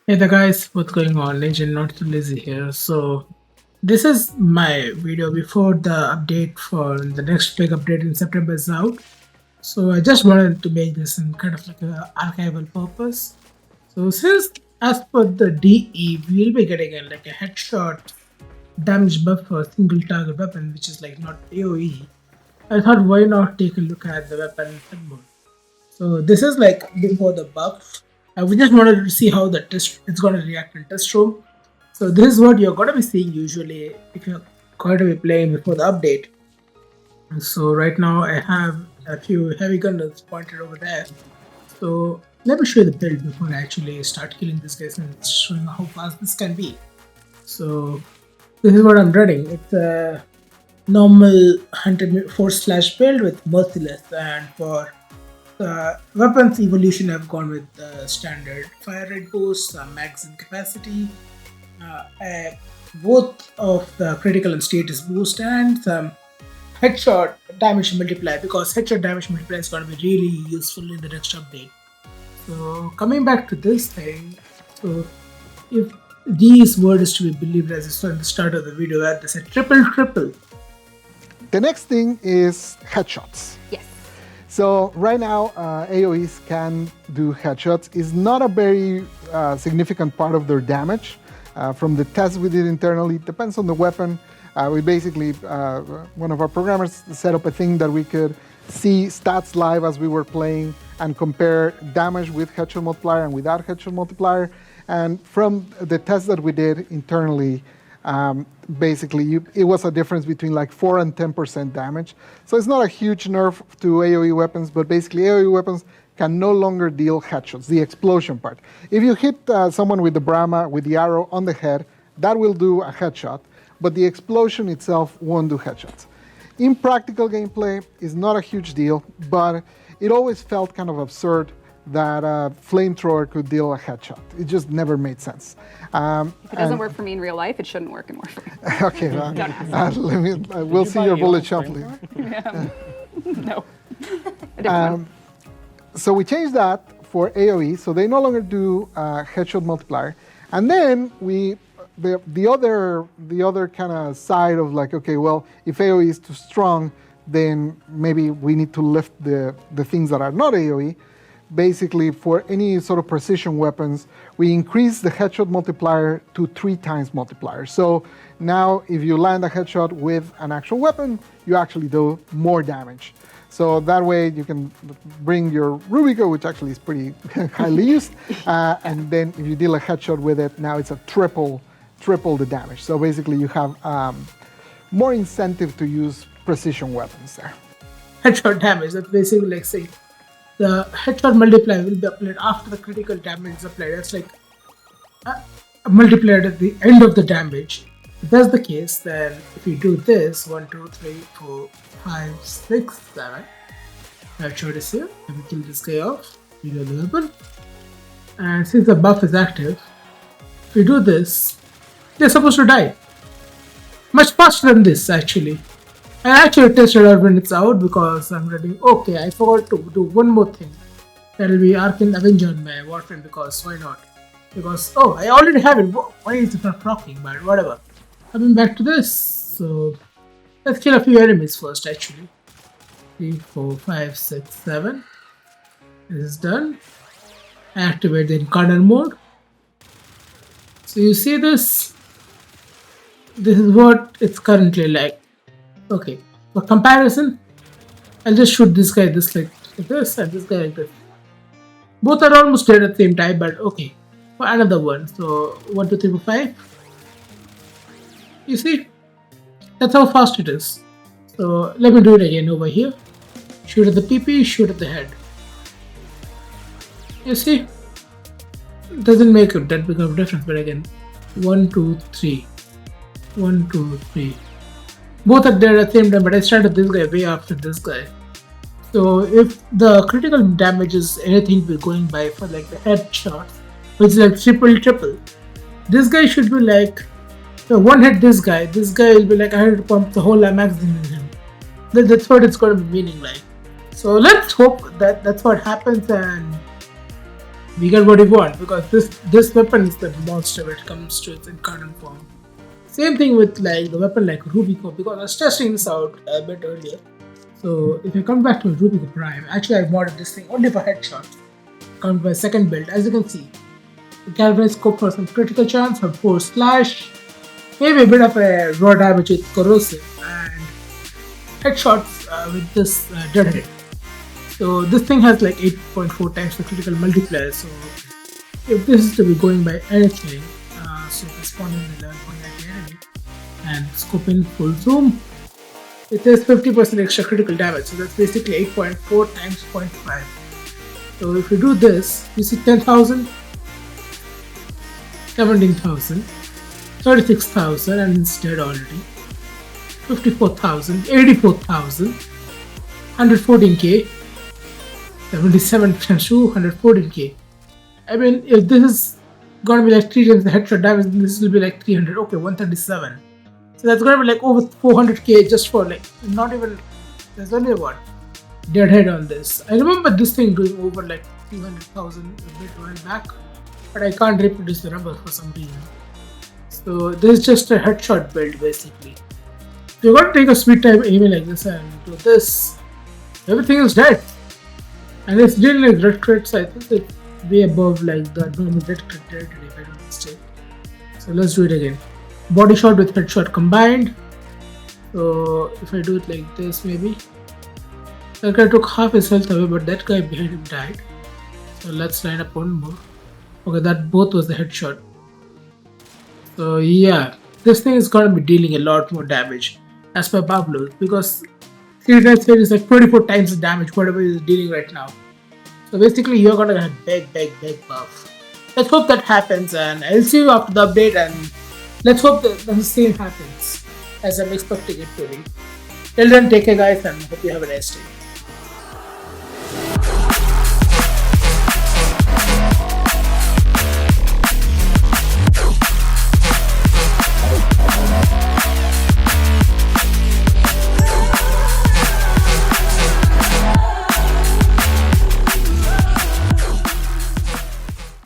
Hey there guys, what's going on? Legend Not Too Lazy here. So this is my video before the update for the next big update in September is out. So I just wanted to make this in kind of like a archival purpose. So since as per the DE, we'll be getting like a headshot damage buff for a single target weapon, which is like not AoE. I thought why not take a look at the weapon mode. So this is like before the buff. We just wanted to see how the test it's gonna react in test room. So this is what you're gonna be seeing usually if you're going to be playing before the update. So right now I have a few heavy gunners pointed over there. So let me show you the build before I actually start killing this guys and showing how fast this can be. So this is what I'm running. It's a normal 100 force slash build with merciless, and for weapons evolution, I've gone with the standard fire rate boost, magazine capacity, both of the critical and status boost, and some headshot damage multiplier, because headshot damage multiplier is going to be really useful in the next update. So coming back to this thing, so if these words to be believed, as I said at the start of the video, where they said triple triple. The next thing is headshots. Yes. So right now, AoEs can do headshots. It's not a very significant part of their damage. From the tests we did internally, it depends on the weapon. We basically, one of our programmers set up a thing that we could see stats live as we were playing and compare damage with headshot multiplier and without headshot multiplier. And from the tests that we did internally, basically it was a difference between like 4 and 10% damage. So it's not a huge nerf to AoE weapons, but basically AoE weapons can no longer deal headshots, the explosion part. If you hit someone with the Brahma, with the arrow on the head, that will do a headshot, but the explosion itself won't do headshots. In practical gameplay, it's not a huge deal, but it always felt kind of absurd that a flamethrower could deal a headshot. It just never made sense. If it doesn't work for me in real life, it shouldn't work in Warframe. Okay, we'll see your bullet shuffling. No. A different one. So we changed that for AoE, so they no longer do headshot multiplier. And then the other kind of side of like, okay, well, if AoE is too strong, then maybe we need to lift the things that are not AoE. Basically, for any sort of precision weapons, we increase the headshot multiplier to 3 times multiplier. So now if you land a headshot with an actual weapon, you actually do more damage. So that way you can bring your Rubico, which actually is pretty highly used, and then if you deal a headshot with it, now it's a triple the damage. So basically you have more incentive to use precision weapons there. Headshot damage, that's basically like saying the headshot multiplier will be applied after the critical damage is applied. That's like multiplied at the end of the damage. If that's the case, then if you do this 1, 2, 3, 4, 5, 6, 7, headshot is here. Let me kill this guy off. Reload the weapon. And since the buff is active, if you do this, they're supposed to die. Much faster than this actually. I actually tested out when it's out because I'm ready. Okay, I forgot to do one more thing. That'll be Arcane Avenger on my Warframe, because why not? Because, oh, I already have it. Why is it not proccing? But whatever. Coming back to this. So, let's kill a few enemies first actually. 3, 4, 5, 6, 7. This is done. Activate the Incarnate mode. So you see this? This is what it's currently like. Okay, for comparison, I'll just shoot this guy this like this and this guy like this. Both are almost dead at the same time, but okay. For another one, so 1, 2, 3, 4, 5. You see? That's how fast it is. So let me do it again over here. Shoot at the PP, shoot at the head. You see? It doesn't make that big of a difference, but again, 1, 2, 3. 1, 2, 3. Both are dead at the same time, but I started this guy way after this guy. So if the critical damage is anything we're going by for like the headshots, which is like triple, this guy should be like, one hit this guy will be like I had to pump the whole magazine in him. That's what it's going to be meaning like. So let's hope that that's what happens, and we get what we want because this weapon is the monster when it comes to its incarnate form. Same thing with like the weapon like Rubico because I was testing this out a bit earlier. So if you come back to Rubico Prime, actually I modded this thing only for headshots. Come to my second build, as you can see. The galvanized scope for some critical chance, for 4 slash, maybe a bit of a raw damage with corrosive, and headshots with this deadhead. So this thing has like 8.4 times the critical multiplier. So if this is to be going by anything, so if I spawn in the 11.9 enemy and scope in full zoom, it has 50% extra critical damage. So that's basically 8.4 times 0.5. So if you do this, you see 10,000, 17,000, 36,000, and it's dead already. 54,000, 84,000, 114k, 77 times 2, 114k. I mean, if this is gonna be like 3 times the headshot damage, then this will be like 300. Okay, 137. So that's gonna be like over 400k just for like not even. There's only one deadhead on this. I remember this thing doing over like 300,000 a bit while back, but I can't reproduce the number for some reason. So this is just a headshot build basically. If you're gonna take a sweet time aiming like this and do this, everything is dead. And it's dealing like red crits, I think it's way above like the normal red crit territory if I don't mistake. So let's do it again. Body shot with headshot combined. So if I do it like this maybe. That guy took half his health away, but that guy behind him died. So let's line up one more. Okay, that both was the headshot. So yeah, this thing is gonna be dealing a lot more damage as per Pablo because 3 times 8 is like 24 times the damage whatever is dealing right now. So basically you're gonna get a big buff. Let's hope that happens and I'll see you after the update and let's hope that the same happens as I'm expecting it to be. Till then, take care guys and hope you have a nice day.